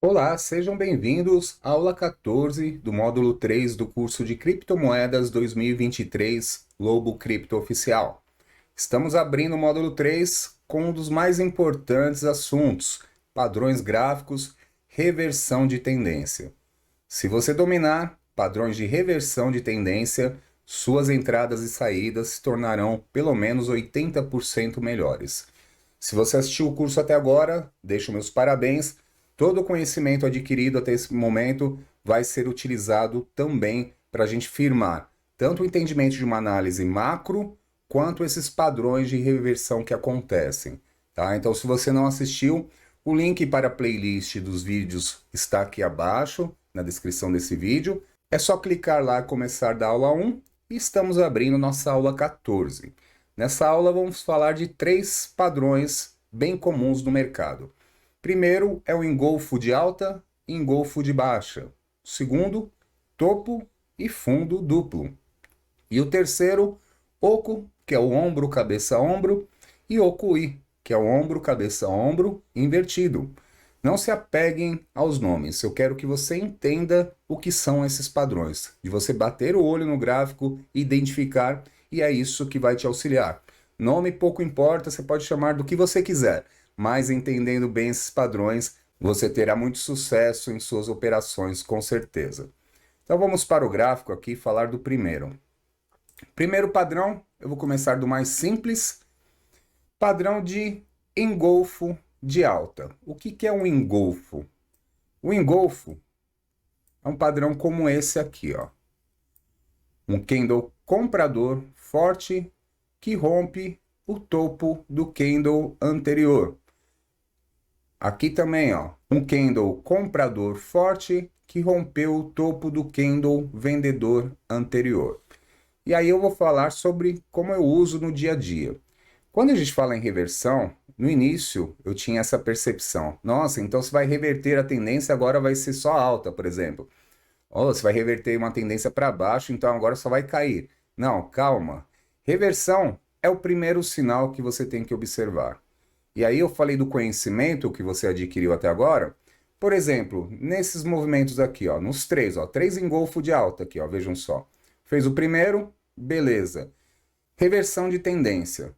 Olá, sejam bem-vindos à aula 14 do módulo 3 do curso de Criptomoedas 2023 Lobo Cripto Oficial. Estamos abrindo o módulo 3 com um dos mais importantes assuntos: padrões gráficos, reversão de tendência. Se você dominar padrões de reversão de tendência, suas entradas e saídas se tornarão pelo menos 80% melhores. Se você assistiu o curso até agora, deixo meus parabéns. Todo o conhecimento adquirido até esse momento vai ser utilizado também para a gente firmar tanto o entendimento de uma análise macro, quanto esses padrões de reversão que acontecem. Tá? Então, se você não assistiu, o link para a playlist dos vídeos está aqui abaixo, na descrição desse vídeo. É só clicar lá e começar da aula 1 e estamos abrindo nossa aula 14. Nessa aula vamos falar de 3 padrões bem comuns no mercado. Primeiro é o engolfo de alta e engolfo de baixa. O segundo, topo e fundo duplo. E o terceiro, oco, que é o ombro, cabeça, ombro, e oco-i, que é o ombro, cabeça, ombro invertido. Não se apeguem aos nomes, eu quero que você entenda o que são esses padrões, de você bater o olho no gráfico, identificar, e é isso que vai te auxiliar. Nome pouco importa, você pode chamar do que você quiser, mas entendendo bem esses padrões, você terá muito sucesso em suas operações, com certeza. Então vamos para o gráfico aqui e falar do primeiro. Primeiro padrão, eu vou começar do mais simples, padrão de engolfo de alta. O que é um engolfo? O engolfo é um padrão como esse aqui, ó. Um candle comprador forte que rompe o topo do candle anterior. Aqui também, ó, um candle comprador forte que rompeu o topo do candle vendedor anterior. E aí eu vou falar sobre como eu uso no dia a dia. Quando a gente fala em reversão, no início eu tinha essa percepção. Nossa, então se vai reverter a tendência, agora vai ser só alta, por exemplo. Ou você vai reverter uma tendência para baixo, então agora só vai cair. Não, calma. Reversão é o primeiro sinal que você tem que observar. E aí eu falei do conhecimento que você adquiriu até agora. Por exemplo, nesses movimentos aqui, ó, nos três, ó, três engolfo de alta aqui, ó, vejam só. Fez o primeiro, beleza. Reversão de tendência.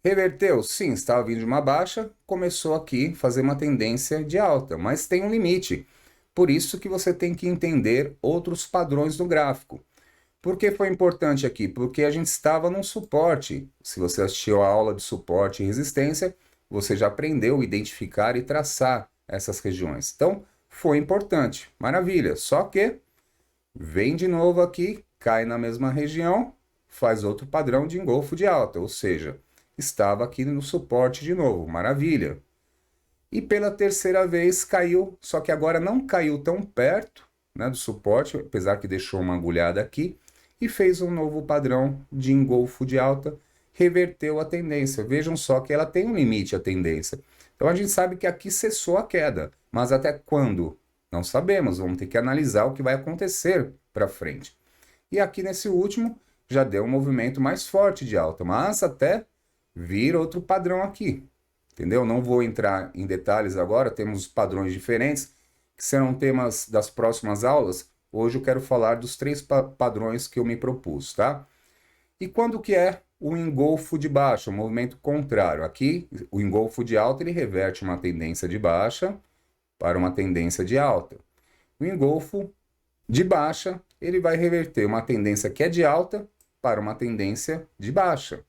Reverteu? Sim, estava vindo de uma baixa, começou aqui a fazer uma tendência de alta, mas tem um limite. Por isso que você tem que entender outros padrões do gráfico. Por que foi importante aqui? Porque a gente estava num suporte. Se você assistiu a aula de suporte e resistência, você já aprendeu a identificar e traçar essas regiões. Então, foi importante. Maravilha. Só que vem de novo aqui, cai na mesma região, faz outro padrão de engolfo de alta, ou seja, estava aqui no suporte de novo. Maravilha. E pela terceira vez caiu, só que agora não caiu tão perto, né, do suporte, apesar que deixou uma agulhada aqui, e fez um novo padrão de engolfo de alta, reverteu a tendência. Vejam só que ela tem um limite, a tendência. Então a gente sabe que aqui cessou a queda, mas até quando? Não sabemos, vamos ter que analisar o que vai acontecer para frente. E aqui nesse último já deu um movimento mais forte de alta, mas até vir outro padrão aqui. Entendeu? Não vou entrar em detalhes agora, temos padrões diferentes, que serão temas das próximas aulas. Hoje eu quero falar dos 3 padrões que eu me propus, tá? E quando que é o engolfo de baixa, o movimento contrário? Aqui, o engolfo de alta, ele reverte uma tendência de baixa para uma tendência de alta. O engolfo de baixa, ele vai reverter uma tendência que é de alta para uma tendência de baixa.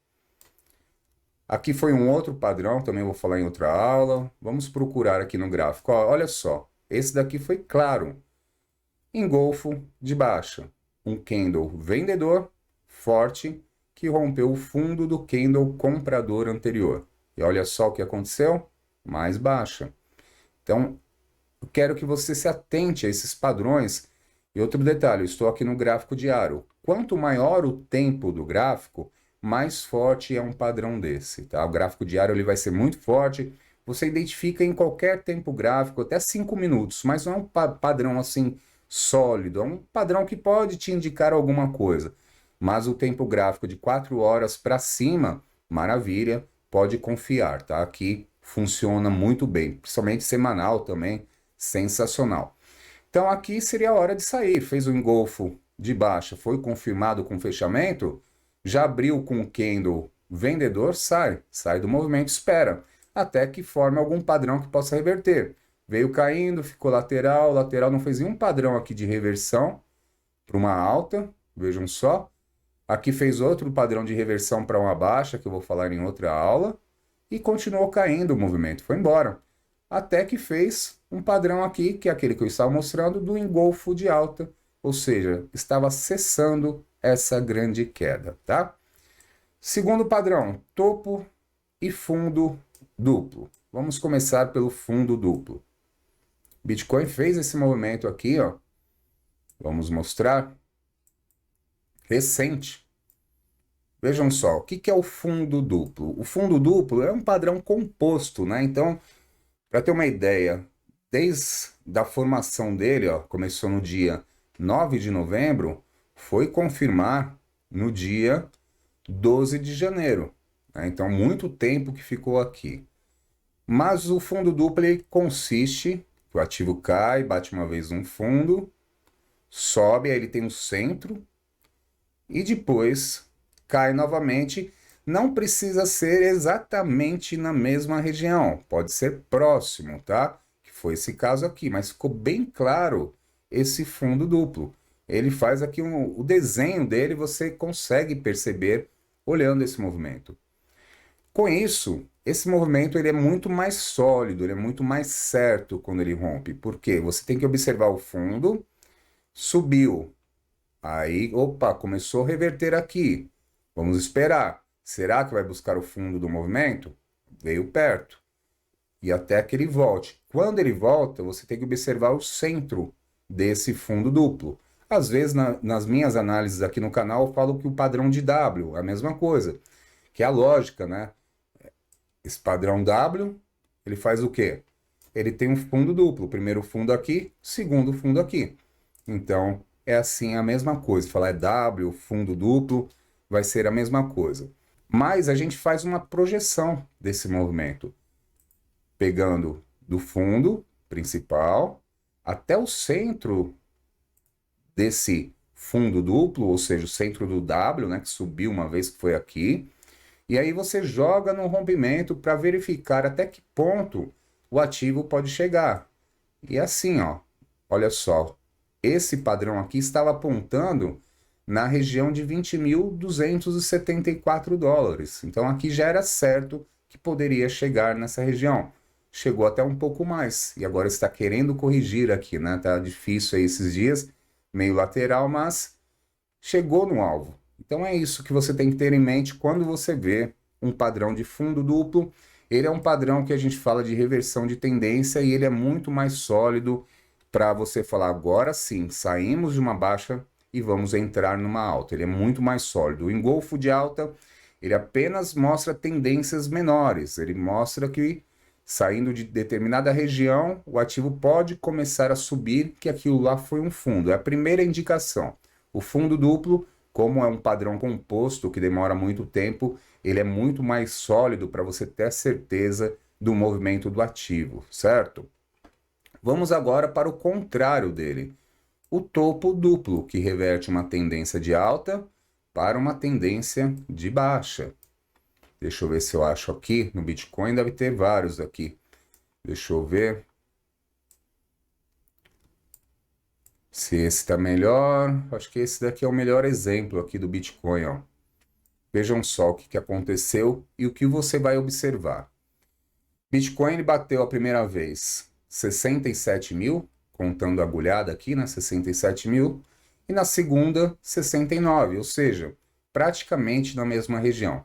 Aqui foi um outro padrão, também vou falar em outra aula. Vamos procurar aqui no gráfico. Ó, olha só, esse daqui foi claro. Engolfo de baixa. Um candle vendedor forte que rompeu o fundo do candle comprador anterior. E olha só o que aconteceu? Mais baixa. Então, eu quero que você se atente a esses padrões. E outro detalhe, eu estou aqui no gráfico diário. Quanto maior o tempo do gráfico, mais forte é um padrão desse, tá? O gráfico diário ele vai ser muito forte. Você identifica em qualquer tempo gráfico, até 5 minutos, mas não é um padrão assim sólido, é um padrão que pode te indicar alguma coisa. Mas o tempo gráfico de 4 horas para cima, maravilha, pode confiar, tá? Aqui funciona muito bem, principalmente semanal também. Sensacional. Então aqui seria a hora de sair. Fez o engolfo de baixa, foi confirmado com fechamento, já abriu com o candle vendedor, sai do movimento, espera, até que forme algum padrão que possa reverter. Veio caindo, ficou lateral, lateral não fez nenhum padrão aqui de reversão para uma alta, vejam só. Aqui fez outro padrão de reversão para uma baixa, que eu vou falar em outra aula, e continuou caindo o movimento, foi embora. Até que fez um padrão aqui, que é aquele que eu estava mostrando, do engolfo de alta, ou seja, estava cessando essa grande queda, tá? Segundo padrão, topo e fundo duplo. Vamos começar pelo fundo duplo. Bitcoin fez esse movimento aqui, ó. Vamos mostrar. Recente. Vejam só, o que é o fundo duplo? O fundo duplo é um padrão composto, né? Então, para ter uma ideia, desde a formação dele, ó, começou no dia 9 de novembro, foi confirmar no dia 12 de janeiro. Né? Então, muito tempo que ficou aqui. Mas o fundo duplo ele consiste, o ativo cai, bate uma vez no fundo, sobe, aí ele tem um centro, e depois cai novamente. Não precisa ser exatamente na mesma região, pode ser próximo, tá? Que foi esse caso aqui, mas ficou bem claro esse fundo duplo. Ele faz aqui o desenho dele, você consegue perceber olhando esse movimento. Com isso, esse movimento ele é muito mais sólido, ele é muito mais certo quando ele rompe. Por quê? Você tem que observar o fundo, subiu, aí, opa, começou a reverter aqui. Vamos esperar. Será que vai buscar o fundo do movimento? Veio perto. E até que ele volte. Quando ele volta, você tem que observar o centro desse fundo duplo. Às vezes, nas minhas análises aqui no canal, eu falo que o padrão de W é a mesma coisa. Que é a lógica, né? Esse padrão W, ele faz o quê? Ele tem um fundo duplo. Primeiro fundo aqui, segundo fundo aqui. Então, é assim a mesma coisa. Falar é W, fundo duplo, vai ser a mesma coisa. Mas a gente faz uma projeção desse movimento, pegando do fundo principal até o centro desse fundo duplo, ou seja, o centro do W, né, que subiu uma vez que foi aqui, e aí você joga no rompimento para verificar até que ponto o ativo pode chegar. E assim, ó, olha só, esse padrão aqui estava apontando na região de 20.274 dólares. Então aqui já era certo que poderia chegar nessa região. Chegou até um pouco mais. E agora está querendo corrigir aqui, né? Tá difícil aí esses dias, meio lateral, mas chegou no alvo. Então é isso que você tem que ter em mente quando você vê um padrão de fundo duplo. Ele é um padrão que a gente fala de reversão de tendência e ele é muito mais sólido para você falar agora sim, saímos de uma baixa e vamos entrar numa alta. Ele é muito mais sólido. O engolfo de alta, ele apenas mostra tendências menores. Ele mostra que saindo de determinada região, o ativo pode começar a subir, que aquilo lá foi um fundo. É a primeira indicação. O fundo duplo, como é um padrão composto que demora muito tempo, ele é muito mais sólido para você ter certeza do movimento do ativo, certo? Vamos agora para o contrário dele. O topo duplo, que reverte uma tendência de alta para uma tendência de baixa. Deixa eu ver se eu acho aqui. No Bitcoin deve ter vários aqui. Deixa eu ver se esse está melhor. Acho que esse daqui é o melhor exemplo aqui do Bitcoin, ó. Vejam só o que aconteceu e o que você vai observar. Bitcoin ele bateu a primeira vez 67 mil, contando a agulhada aqui, né? 67 mil. E na segunda, 69, ou seja, praticamente na mesma região.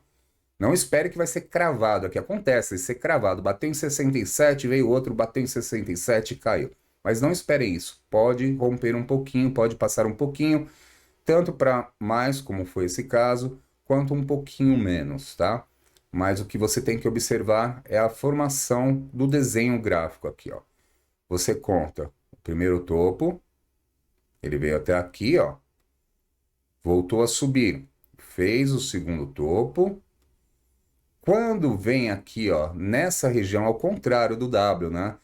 Não espere que vai ser cravado, aqui acontece, ser cravado. Bateu em 67, veio outro, bateu em 67 e caiu. Mas não espere isso, pode romper um pouquinho, pode passar um pouquinho, tanto para mais, como foi esse caso, quanto um pouquinho menos, tá? Mas o que você tem que observar é a formação do desenho gráfico aqui, ó. Você conta o primeiro topo, ele veio até aqui, ó, voltou a subir, fez o segundo topo. Quando vem aqui, ó, nessa região, ao contrário do W, né?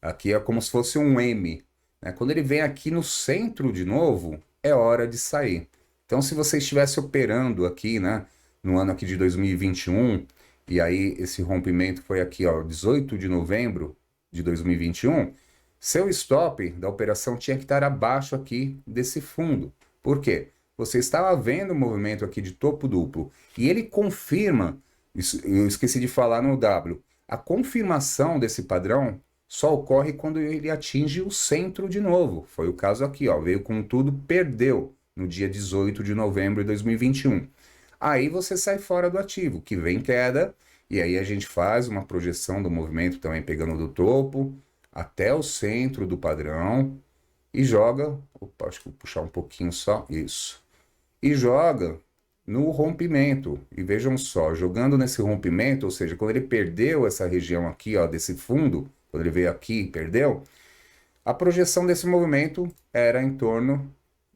Aqui é como se fosse um M, né? Quando ele vem aqui no centro de novo, é hora de sair. Então, se você estivesse operando aqui, né, no ano aqui de 2021, e aí esse rompimento foi aqui, ó, 18 de novembro de 2021, seu stop da operação tinha que estar abaixo aqui desse fundo. Por quê? Você estava vendo o movimento aqui de topo duplo e ele confirma, isso eu esqueci de falar no W, a confirmação desse padrão só ocorre quando ele atinge o centro de novo. Foi o caso aqui, ó, veio com tudo, perdeu no dia 18 de novembro de 2021. Aí você sai fora do ativo, que vem queda, e aí a gente faz uma projeção do movimento também pegando do topo até o centro do padrão e joga, opa, acho que vou puxar um pouquinho só, isso. E joga no rompimento. E vejam só, jogando nesse rompimento, ou seja, quando ele perdeu essa região aqui, ó, desse fundo, quando ele veio aqui e perdeu, a projeção desse movimento era em torno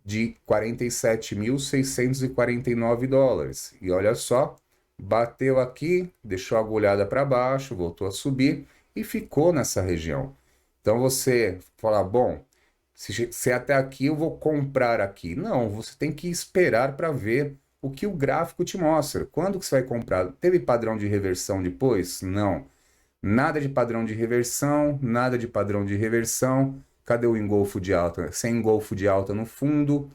de 47.649 dólares. E olha só, bateu aqui, deixou a agulhada para baixo, voltou a subir e ficou nessa região. Então você fala, bom, se até aqui eu vou comprar aqui. Não, você tem que esperar para ver o que o gráfico te mostra. Quando que você vai comprar? Teve padrão de reversão depois? Não. Nada de padrão de reversão, nada de padrão de reversão. Cadê o engolfo de alta? Sem engolfo de alta no fundo.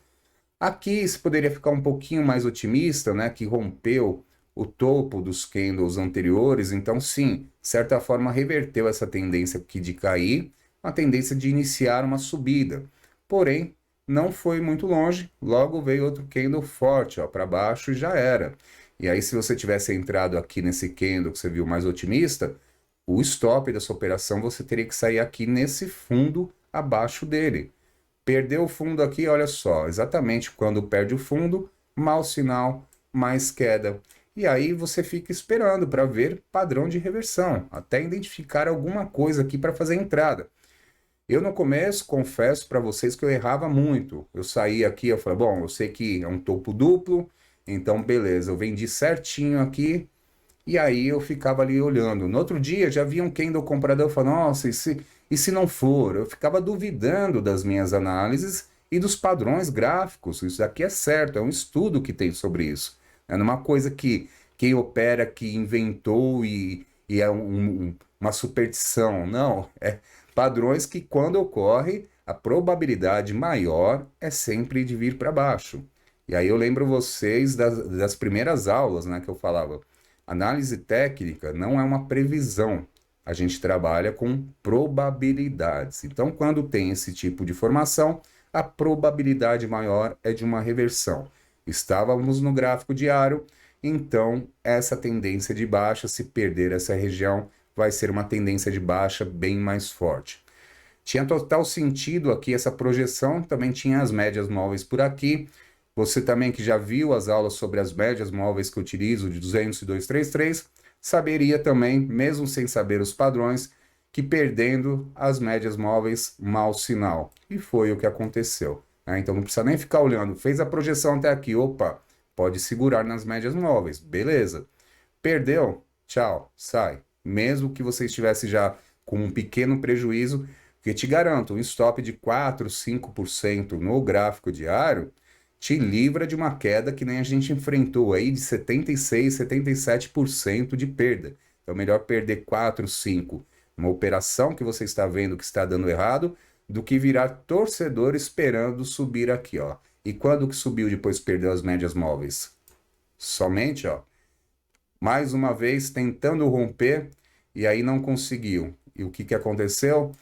Aqui se poderia ficar um pouquinho mais otimista, né? Que rompeu o topo dos candles anteriores. Então, sim, de certa forma reverteu essa tendência aqui de cair, uma tendência de iniciar uma subida. Porém, não foi muito longe. Logo veio outro candle forte, ó, para baixo e já era. E aí, se você tivesse entrado aqui nesse candle que você viu mais otimista, o stop dessa operação você teria que sair aqui nesse fundo abaixo dele. Perdeu o fundo aqui, olha só, exatamente quando perde o fundo, mau sinal, mais queda. E aí você fica esperando para ver padrão de reversão, até identificar alguma coisa aqui para fazer entrada. Eu no começo confesso para vocês que eu errava muito. Eu saía aqui, eu falei, bom, eu sei que é um topo duplo, então beleza, eu vendi certinho aqui, e aí eu ficava ali olhando. No outro dia já vi um candle comprador falando, nossa, e se não for? Eu ficava duvidando das minhas análises e dos padrões gráficos. Isso aqui é certo, é um estudo que tem sobre isso. É uma coisa que quem opera que inventou e é uma superstição. Não, é padrões que quando ocorre, a probabilidade maior é sempre de vir para baixo. E aí eu lembro vocês das primeiras aulas, né, que eu falava. Análise técnica não é uma previsão. A gente trabalha com probabilidades. Então, quando tem esse tipo de formação, a probabilidade maior é de uma reversão. Estávamos no gráfico diário, então essa tendência de baixa, se perder essa região, vai ser uma tendência de baixa bem mais forte. Tinha total sentido aqui essa projeção, também tinha as médias móveis por aqui. Você também que já viu as aulas sobre as médias móveis que eu utilizo de 200 e 233, saberia também, mesmo sem saber os padrões, que perdendo as médias móveis, mau sinal. E foi o que aconteceu, né? Então não precisa nem ficar olhando. Fez a projeção até aqui, opa, pode segurar nas médias móveis, beleza. Perdeu, tchau, sai. Mesmo que você estivesse já com um pequeno prejuízo, que te garanto, um stop de 4, 5% no gráfico diário, te livra de uma queda que nem a gente enfrentou aí de 76, 77% de perda. Então, melhor perder 4, 5 uma operação que você está vendo que está dando errado, do que virar torcedor esperando subir aqui, ó. E quando que subiu depois perdeu as médias móveis? Somente, ó, mais uma vez tentando romper e aí não conseguiu. E o que que aconteceu?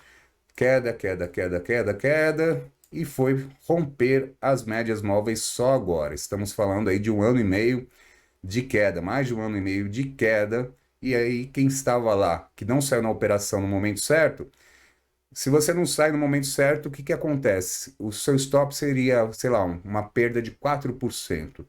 Queda, queda, queda, queda, queda, e foi romper as médias móveis só agora. Estamos falando aí de 1 ano e meio de queda, mais de 1 ano e meio de queda, e aí quem estava lá, que não saiu na operação no momento certo, se você não sai no momento certo, o que que acontece? O seu stop seria, sei lá, uma perda de 4%.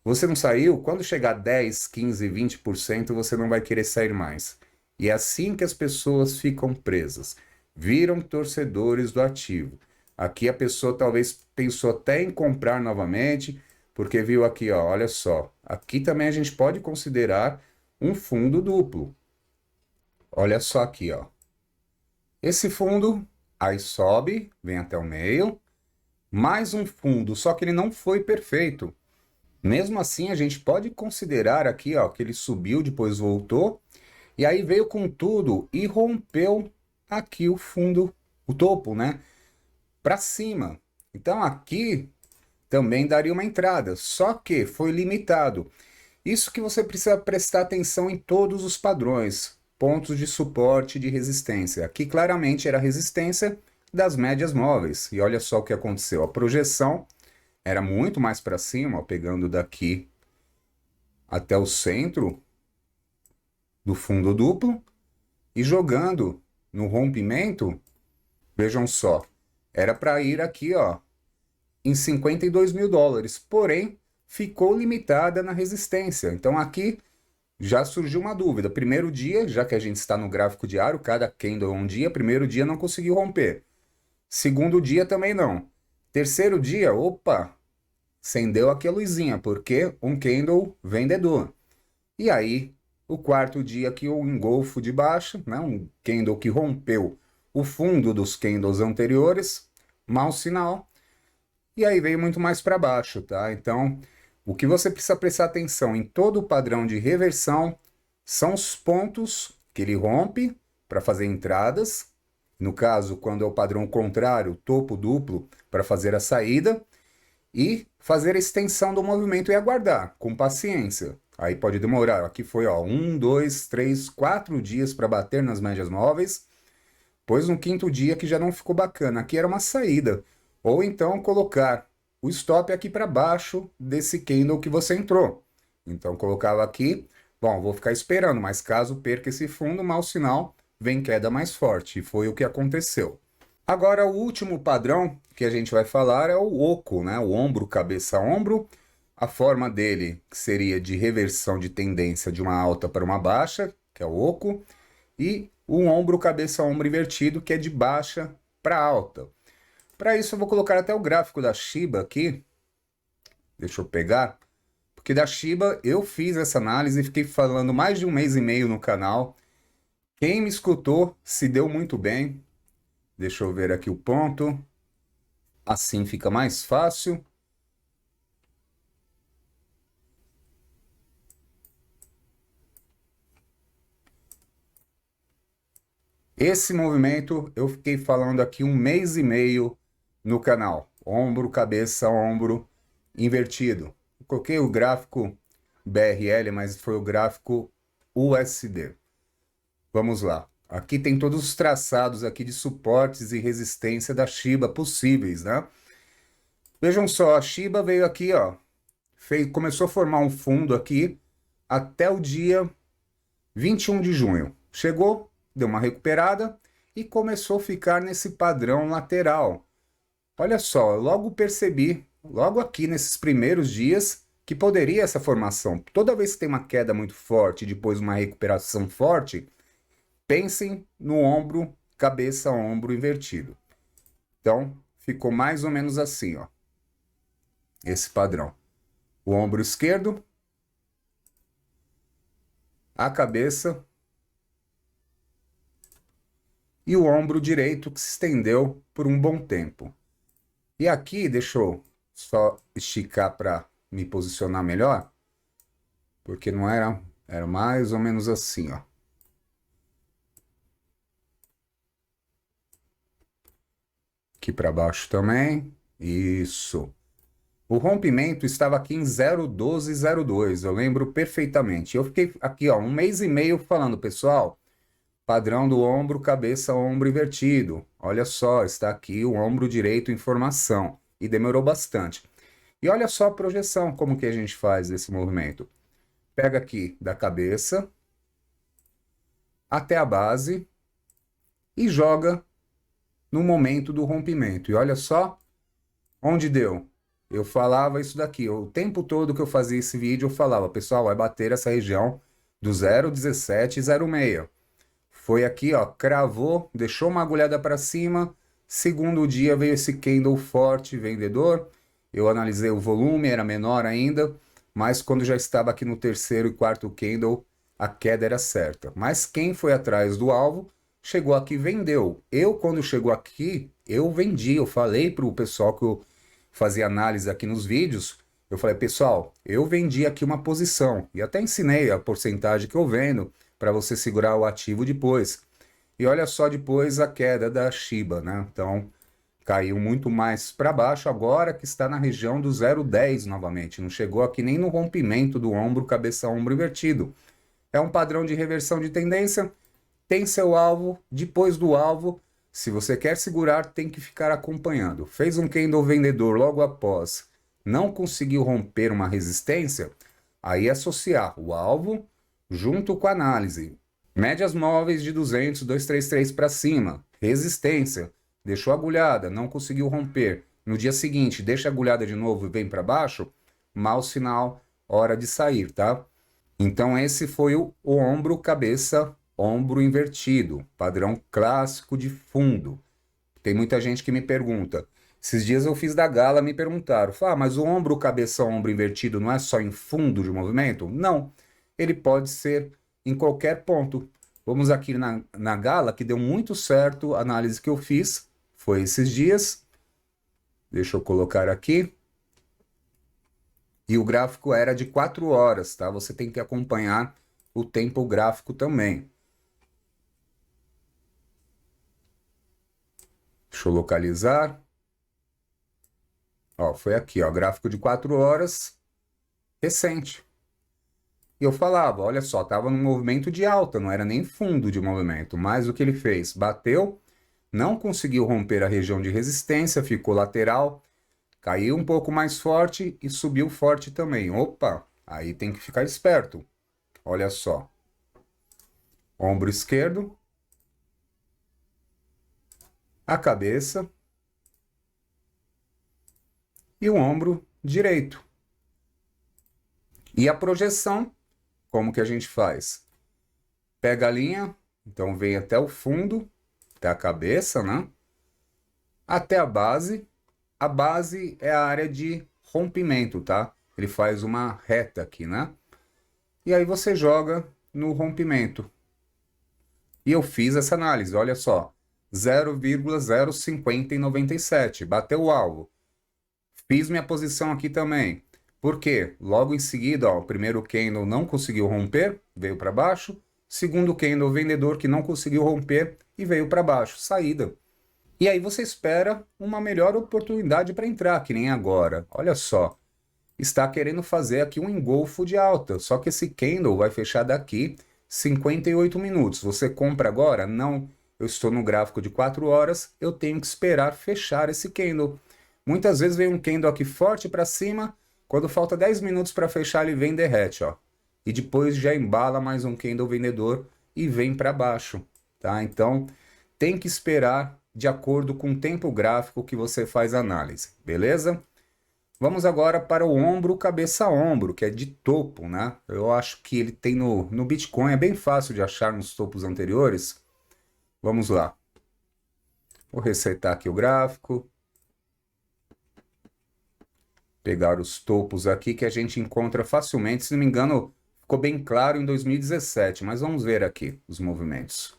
Você não saiu, quando chegar a 10, 15, 20%, você não vai querer sair mais. E é assim que as pessoas ficam presas. Viram torcedores do ativo. Aqui a pessoa talvez pensou até em comprar novamente, porque viu aqui, ó, olha só. Aqui também a gente pode considerar um fundo duplo. Olha só aqui, ó. Esse fundo aí sobe, vem até o meio, mais um fundo, só que ele não foi perfeito. Mesmo assim, a gente pode considerar aqui, ó, que ele subiu, depois voltou, e aí veio com tudo e rompeu aqui o fundo, o topo, né? Para cima. Então aqui também daria uma entrada, só que foi limitado. Isso que você precisa prestar atenção em todos os padrões, pontos de suporte e de resistência. Aqui claramente era a resistência das médias móveis. E olha só o que aconteceu. A projeção era muito mais para cima, ó, pegando daqui até o centro do fundo duplo e jogando no rompimento. Vejam só, era para ir aqui, ó, em 52 mil dólares, porém ficou limitada na resistência. Então aqui já surgiu uma dúvida. Primeiro dia, já que a gente está no gráfico diário, cada candle é um dia, primeiro dia não conseguiu romper. Segundo dia também não. Terceiro dia, opa, acendeu aqui a luzinha, porque um candle vendedor. E aí, o quarto dia aqui, o engolfo de baixo, né, um candle que rompeu o fundo dos candles anteriores, mau sinal. E aí veio muito mais para baixo, tá? Então, o que você precisa prestar atenção em todo o padrão de reversão são os pontos que ele rompe para fazer entradas. No caso, quando é o padrão contrário, topo duplo, para fazer a saída. E fazer a extensão do movimento e aguardar, com paciência. Aí pode demorar. Aqui foi, ó, 1, 2, 3, 4 dias para bater nas médias móveis. Pois no quinto dia que já não ficou bacana. Aqui era uma saída. Ou então colocar o stop aqui para baixo desse candle que você entrou. Então colocava aqui, bom, vou ficar esperando, mas caso perca esse fundo, mau sinal, vem queda mais forte. E foi o que aconteceu. Agora o último padrão que a gente vai falar é o oco, né? O ombro, cabeça, ombro. A forma dele seria de reversão de tendência de uma alta para uma baixa, que é o oco. E o ombro, cabeça, ombro invertido, que é de baixa para alta. Para isso eu vou colocar até o gráfico da Shiba aqui. Deixa eu pegar. Porque da Shiba eu fiz essa análise e fiquei falando mais de um mês e meio no canal. Quem me escutou se deu muito bem. Deixa eu ver aqui o ponto. Assim fica mais fácil. Esse movimento eu fiquei falando aqui um mês e meio no canal. Ombro, cabeça, ombro invertido. Eu coloquei o gráfico BRL, mas foi o gráfico USD. Vamos lá. Aqui tem todos os traçados aqui de suportes e resistência da Shiba possíveis, né? Vejam só, a Shiba veio aqui, ó, começou a formar um fundo aqui até o dia 21 de junho. Chegou, deu uma recuperada e começou a ficar nesse padrão lateral. Olha só, eu logo percebi, logo aqui nesses primeiros dias, que poderia essa formação. Toda vez que tem uma queda muito forte e depois uma recuperação forte, pensem no ombro, cabeça, ombro invertido. Então, ficou mais ou menos assim, ó. Esse padrão. O ombro esquerdo, a cabeça e o ombro direito que se estendeu por um bom tempo. E aqui, deixa eu só esticar para me posicionar melhor, porque não era, era mais ou menos assim, ó. Aqui para baixo também, isso. O rompimento estava aqui em 0,1202, eu lembro perfeitamente. Eu fiquei aqui, ó, um mês e meio falando, pessoal, padrão do ombro, cabeça, ombro invertido. Olha só, está aqui o ombro direito em formação. E demorou bastante. E olha só a projeção, como que a gente faz esse movimento. Pega aqui da cabeça até a base e joga no momento do rompimento. E olha só onde deu. Eu falava isso daqui. O tempo todo que eu fazia esse vídeo, eu falava, pessoal, vai bater essa região do 0,17 e 0,6. Foi aqui, ó, cravou, deixou uma agulhada para cima. Segundo dia veio esse candle forte, vendedor. Eu analisei o volume, era menor ainda, mas quando já estava aqui no terceiro e quarto candle, a queda era certa. Mas quem foi atrás do alvo chegou aqui, vendeu. Quando chegou aqui, eu vendi. Eu falei para o pessoal que eu fazia análise aqui nos vídeos, eu falei, pessoal, eu vendi aqui uma posição. E até ensinei a porcentagem que eu vendo para você segurar o ativo depois. E olha só depois a queda da Shiba, né? Então, caiu muito mais para baixo, agora que está na região do 0,10 novamente. Não chegou aqui nem no rompimento do ombro, cabeça-ombro invertido. É um padrão de reversão de tendência, tem seu alvo, depois do alvo, se você quer segurar, tem que ficar acompanhando. Fez um candle vendedor logo após, não conseguiu romper uma resistência, aí associar o alvo junto com a análise. Médias móveis de 200, 233 para cima, resistência, deixou agulhada, não conseguiu romper. No dia seguinte, deixa agulhada de novo e vem para baixo, mau sinal, hora de sair, tá? Então esse foi o ombro, cabeça, ombro invertido, padrão clássico de fundo. Tem muita gente que me pergunta. Esses dias eu fiz da Gala, me perguntaram, mas o ombro, cabeça, ombro invertido não é só em fundo de movimento? Não, ele pode ser em qualquer ponto. Vamos aqui na Gala, que deu muito certo a análise que eu fiz, foi esses dias. Deixa eu colocar aqui. E o gráfico era de 4 horas, tá? Você tem que acompanhar o tempo gráfico também. Deixa eu localizar. Ó, foi aqui, ó, gráfico de 4 horas, recente. E eu falava, olha só, tava num movimento de alta, não era nem fundo de movimento, mas o que ele fez? Bateu, não conseguiu romper a região de resistência, ficou lateral, caiu um pouco mais forte e subiu forte também. Opa, aí tem que ficar esperto. Olha só. Ombro esquerdo. A cabeça. E o ombro direito. E a projeção, como que a gente faz? Pega a linha, então vem até o fundo da cabeça, né? Até a base. A base é a área de rompimento, tá? Ele faz uma reta aqui, né? E aí você joga no rompimento. E eu fiz essa análise, olha só. 0,05097, bateu o alvo. Fiz minha posição aqui também. Por quê? Logo em seguida, ó, o primeiro candle não conseguiu romper, veio para baixo. Segundo candle, vendedor que não conseguiu romper e veio para baixo, saída. E aí você espera uma melhor oportunidade para entrar, que nem agora. Olha só, está querendo fazer aqui um engolfo de alta, só que esse candle vai fechar daqui 58 minutos. Você compra agora? Não. Eu estou no gráfico de 4 horas, eu tenho que esperar fechar esse candle. Muitas vezes vem um candle aqui forte para cima, quando falta 10 minutos para fechar ele vem e derrete, ó. E depois já embala mais um candle vendedor e vem para baixo, tá? Então, tem que esperar de acordo com o tempo gráfico que você faz a análise, beleza? Vamos agora para o ombro, cabeça-ombro, que é de topo, né? Eu acho que ele tem no Bitcoin, é bem fácil de achar nos topos anteriores. Vamos lá. Vou resetar aqui o gráfico. Pegar os topos aqui que a gente encontra facilmente. Se não me engano, ficou bem claro em 2017, mas vamos ver aqui os movimentos.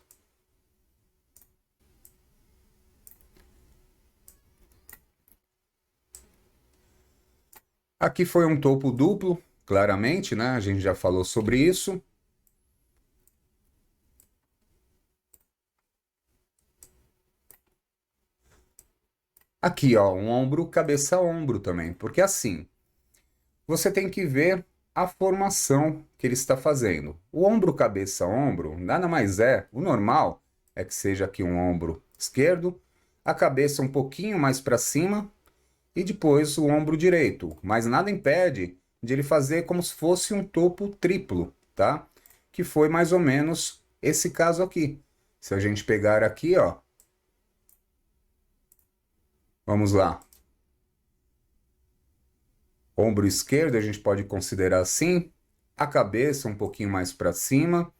Aqui foi um topo duplo, claramente, né? A gente já falou sobre isso. Aqui, ó, um ombro, cabeça-ombro também, porque assim, você tem que ver a formação que ele está fazendo. O ombro, cabeça-ombro, nada mais é, o normal é que seja aqui um ombro esquerdo, a cabeça um pouquinho mais para cima e depois o ombro direito, mas nada impede de ele fazer como se fosse um topo triplo, tá? Que foi mais ou menos esse caso aqui. Se a gente pegar aqui, ó, vamos lá. Ombro esquerdo a gente pode considerar assim, a cabeça um pouquinho mais para cima.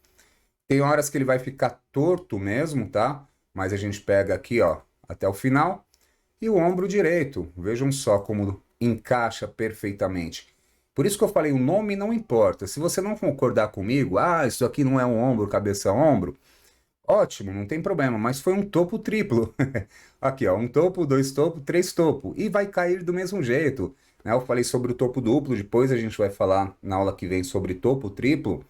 Tem horas que ele vai ficar torto mesmo, tá? Mas a gente pega aqui, ó, até o final. E o ombro direito, vejam só como encaixa perfeitamente. Por isso que eu falei, o nome não importa. Se você não concordar comigo, isso aqui não é um ombro, cabeça, ombro. Ótimo, não tem problema, mas foi um topo triplo. Aqui, ó, um topo, dois topos, três topos. E vai cair do mesmo jeito, né? Eu falei sobre o topo duplo, depois a gente vai falar na aula que vem sobre topo triplo,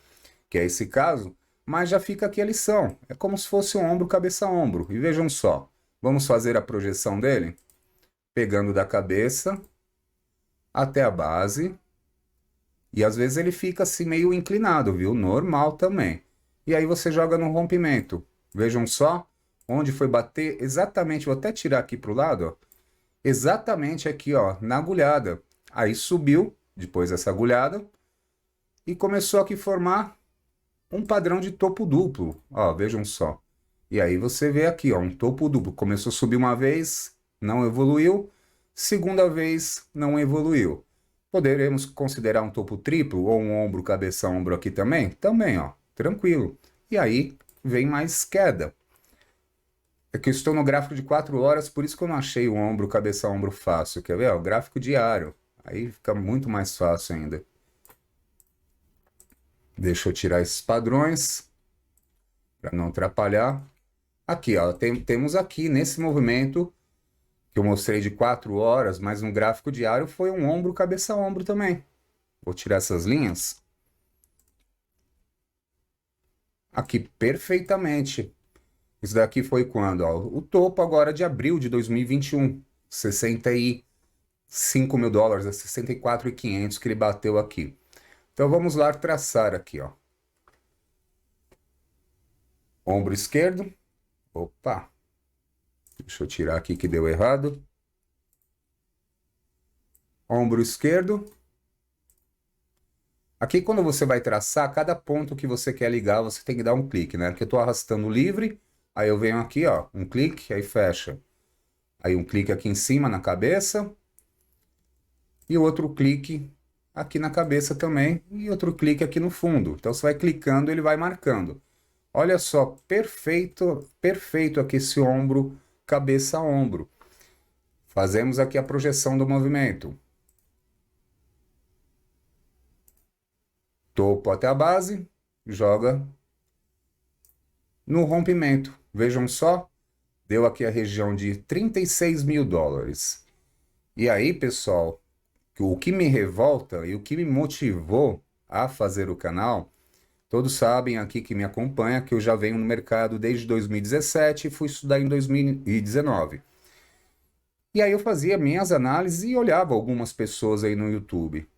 que é esse caso, mas já fica aqui a lição. É como se fosse um ombro, cabeça, ombro. E vejam só, vamos fazer a projeção dele? Pegando da cabeça até a base. E às vezes ele fica assim meio inclinado, viu? Normal também. E aí você joga no rompimento. Vejam só onde foi bater exatamente. Vou até tirar aqui para o lado, ó. Exatamente aqui, ó, na agulhada. Aí subiu, depois dessa agulhada, e começou aqui a formar um padrão de topo duplo. Ó, vejam só. E aí você vê aqui, ó, um topo duplo. Começou a subir uma vez, não evoluiu. Segunda vez, não evoluiu. Poderemos considerar um topo triplo ou um ombro, cabeça, ombro aqui também? Também, ó, tranquilo. E aí vem mais queda. É que eu estou no gráfico de 4 horas, por isso que eu não achei o ombro, cabeça, ombro fácil. Quer ver? Ó, o gráfico diário. Aí fica muito mais fácil ainda. Deixa eu tirar esses padrões para não atrapalhar. Aqui, ó, temos aqui nesse movimento que eu mostrei de 4 horas, mas no gráfico diário foi um ombro, cabeça, ombro também. Vou tirar essas linhas. Aqui, perfeitamente. Isso daqui foi quando? Ó, o topo agora de abril de 2021. 65 mil dólares, a 64.500 que ele bateu aqui. Então vamos lá traçar aqui, ó. Ombro esquerdo. Opa. Deixa eu tirar aqui que deu errado. Ombro esquerdo. Aqui quando você vai traçar, cada ponto que você quer ligar, você tem que dar um clique, né? Porque eu estou arrastando livre, aí eu venho aqui, ó, um clique, aí fecha. Aí um clique aqui em cima na cabeça. E outro clique aqui na cabeça também. E outro clique aqui no fundo. Então você vai clicando, ele vai marcando. Olha só, perfeito, perfeito aqui esse ombro, cabeça a ombro. Fazemos aqui a projeção do movimento. Topo até a base, joga no rompimento. Vejam só, deu aqui a região de 36 mil dólares. E aí, pessoal, o que me revolta e o que me motivou a fazer o canal, todos sabem aqui que me acompanha que eu já venho no mercado desde 2017 e fui estudar em 2019. E aí eu fazia minhas análises e olhava algumas pessoas aí no YouTube.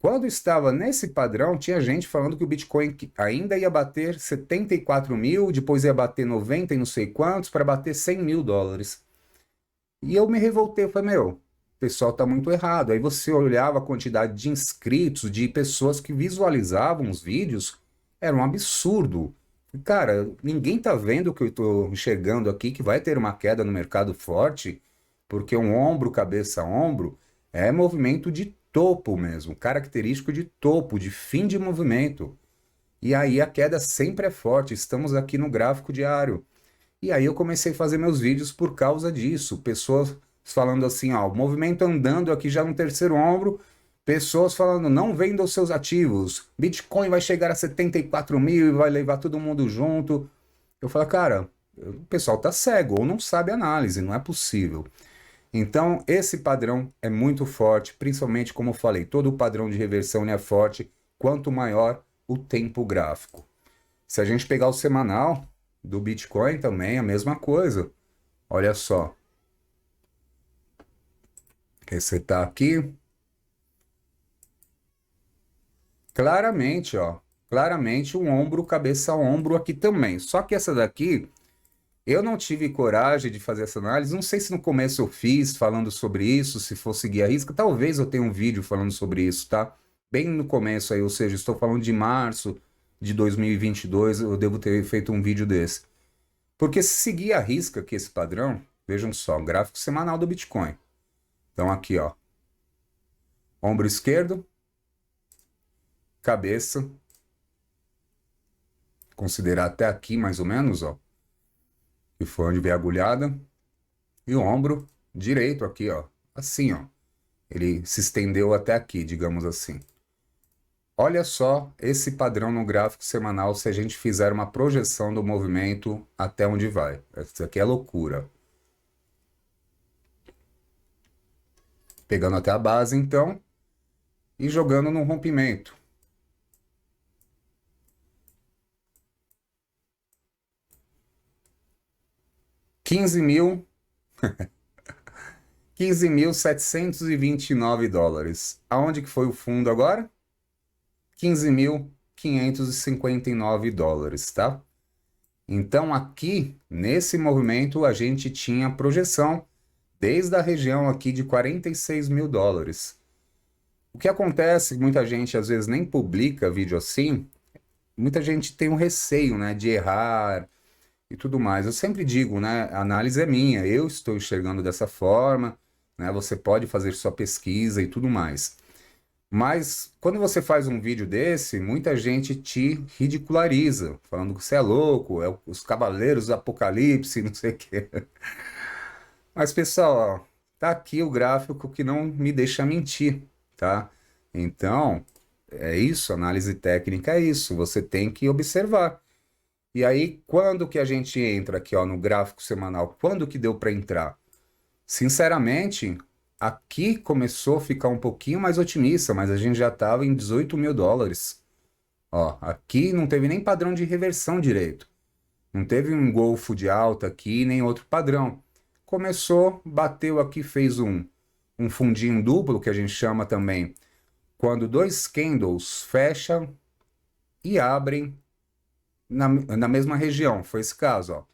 Quando estava nesse padrão, tinha gente falando que o Bitcoin ainda ia bater 74 mil, depois ia bater 90 e não sei quantos, para bater 100 mil dólares. E eu me revoltei, eu falei, meu, o pessoal tá muito errado. Aí você olhava a quantidade de inscritos, de pessoas que visualizavam os vídeos, era um absurdo. Cara, ninguém tá vendo o que eu tô enxergando aqui, que vai ter uma queda no mercado forte, porque um ombro, cabeça, ombro, é movimento de topo mesmo, característico de topo, de fim de movimento. E aí a queda sempre é forte, estamos aqui no gráfico diário. E aí eu comecei a fazer meus vídeos por causa disso. Pessoas falando assim, ó, o movimento andando aqui já no terceiro ombro. Pessoas falando, não vendam os seus ativos. Bitcoin vai chegar a 74 mil e vai levar todo mundo junto. Eu falo, cara, o pessoal tá cego ou não sabe análise, não é possível. Então, esse padrão é muito forte, principalmente como eu falei, todo o padrão de reversão é forte, quanto maior o tempo gráfico. Se a gente pegar o semanal do Bitcoin também, a mesma coisa. Olha só. Resetar aqui. Claramente, ó. Claramente um ombro, cabeça, ombro aqui também. Só que essa daqui, eu não tive coragem de fazer essa análise. Não sei se no começo eu fiz falando sobre isso, se for seguir a risca. Talvez eu tenha um vídeo falando sobre isso, tá? Bem no começo aí, ou seja, estou falando de março de 2022, eu devo ter feito um vídeo desse. Porque se seguir a risca aqui esse padrão, vejam só, gráfico semanal do Bitcoin. Então aqui, ó, ombro esquerdo, cabeça, considerar até aqui mais ou menos, ó, que foi onde veio a agulhada, e o ombro direito aqui, ó, assim, ó, ele se estendeu até aqui, digamos assim. Olha só esse padrão no gráfico semanal se a gente fizer uma projeção do movimento até onde vai. Isso aqui é loucura. Pegando até a base, então, e jogando no rompimento. $15.729. Aonde que foi o fundo agora? $15.559, tá? Então aqui, nesse movimento, a gente tinha projeção desde a região aqui de $46.000. O que acontece, muita gente às vezes nem publica vídeo assim, muita gente tem um receio, né, de errar e tudo mais. Eu sempre digo, né, a análise é minha, eu estou enxergando dessa forma, né, você pode fazer sua pesquisa e tudo mais. Mas quando você faz um vídeo desse, muita gente te ridiculariza, falando que você é louco, é os cavaleiros do apocalipse, não sei o quê. Mas pessoal, ó, tá aqui o gráfico que não me deixa mentir, tá? Então, é isso, análise técnica é isso, você tem que observar. E aí, quando que a gente entra aqui, ó, no gráfico semanal? Quando que deu para entrar? Sinceramente, aqui começou a ficar um pouquinho mais otimista, mas a gente já estava em $18.000. Ó, aqui não teve nem padrão de reversão direito. Não teve um golfo de alta aqui, nem outro padrão. Começou, bateu aqui, fez um fundinho duplo, que a gente chama também, quando dois candles fecham e abrem na mesma região. Foi esse caso, ó.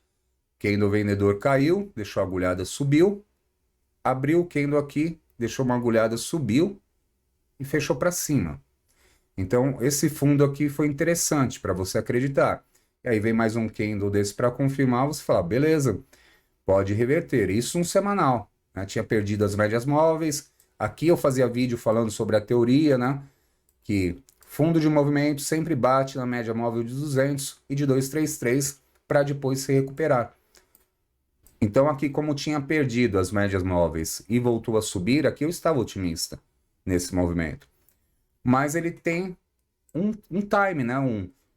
Candle vendedor caiu, deixou a agulhada, subiu, abriu o candle aqui, deixou uma agulhada, subiu e fechou para cima. Então, esse fundo aqui foi interessante para você acreditar. E aí vem mais um candle desse para confirmar, você fala, beleza, pode reverter. Isso um semanal, né? Tinha perdido as médias móveis. Aqui eu fazia vídeo falando sobre a teoria, né? Que fundo de movimento sempre bate na média móvel de 200 e de 233 para depois se recuperar. Então aqui, como tinha perdido as médias móveis e voltou a subir, aqui eu estava otimista nesse movimento. Mas ele tem um time, né?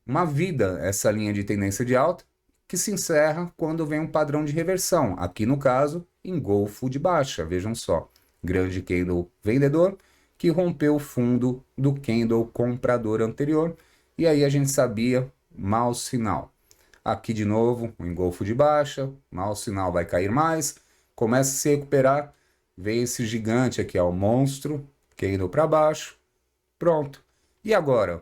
Uma vida, essa linha de tendência de alta, que se encerra quando vem um padrão de reversão. Aqui no caso, engolfo de baixa, vejam só. Grande candle vendedor, que rompeu o fundo do candle comprador anterior. E aí a gente sabia, mau sinal. Aqui de novo, o engolfo de baixa, mau sinal, vai cair mais, começa a se recuperar, vem esse gigante aqui, ó, o monstro, candle para baixo, pronto. E agora?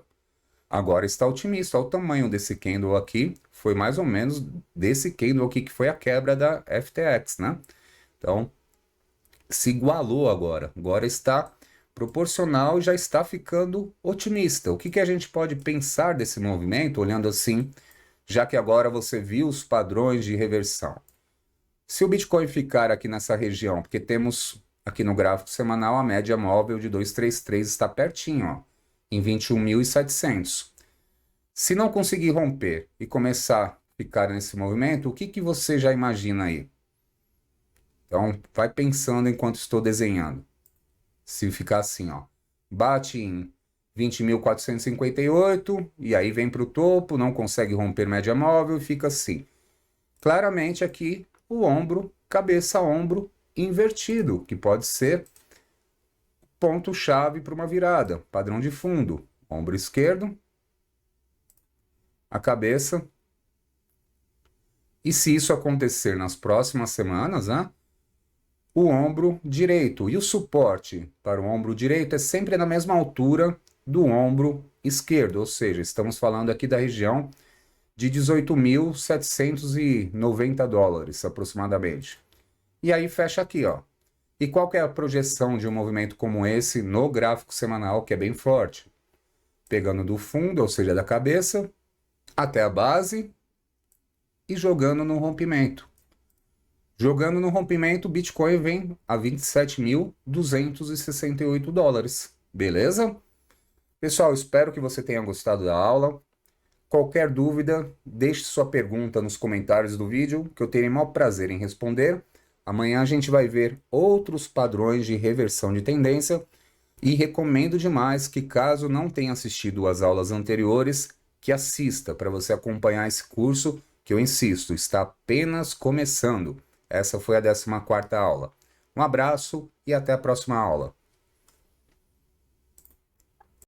Agora está otimista, olha o tamanho desse candle aqui, foi mais ou menos desse candle aqui que foi a quebra da FTX, né? Então, se igualou agora, agora está proporcional e já está ficando otimista. O que que a gente pode pensar desse movimento, olhando assim, já que agora você viu os padrões de reversão? Se o Bitcoin ficar aqui nessa região, porque temos aqui no gráfico semanal a média móvel de 233 está pertinho, ó, em 21.700. Se não conseguir romper e começar a ficar nesse movimento, o que que você já imagina aí? Então, vai pensando enquanto estou desenhando. Se ficar assim, ó, bate em 20.458 e aí vem para o topo, não consegue romper média móvel e fica assim. Claramente aqui o ombro, cabeça-ombro invertido, que pode ser ponto-chave para uma virada, padrão de fundo. Ombro esquerdo, a cabeça. E se isso acontecer nas próximas semanas, né, o ombro direito. E o suporte para o ombro direito é sempre na mesma altura do ombro esquerdo, ou seja, estamos falando aqui da região de $18.790 aproximadamente. E aí fecha aqui, ó. E qual que é a projeção de um movimento como esse no gráfico semanal, que é bem forte? Pegando do fundo, ou seja, da cabeça, até a base e jogando no rompimento. Jogando no rompimento, o Bitcoin vem a $27.268. Beleza? Pessoal, espero que você tenha gostado da aula. Qualquer dúvida, deixe sua pergunta nos comentários do vídeo, que eu terei o maior prazer em responder. Amanhã a gente vai ver outros padrões de reversão de tendência. E recomendo demais que, caso não tenha assistido às aulas anteriores, que assista para você acompanhar esse curso, que eu insisto, está apenas começando. Essa foi a 14ª aula. Um abraço e até a próxima aula.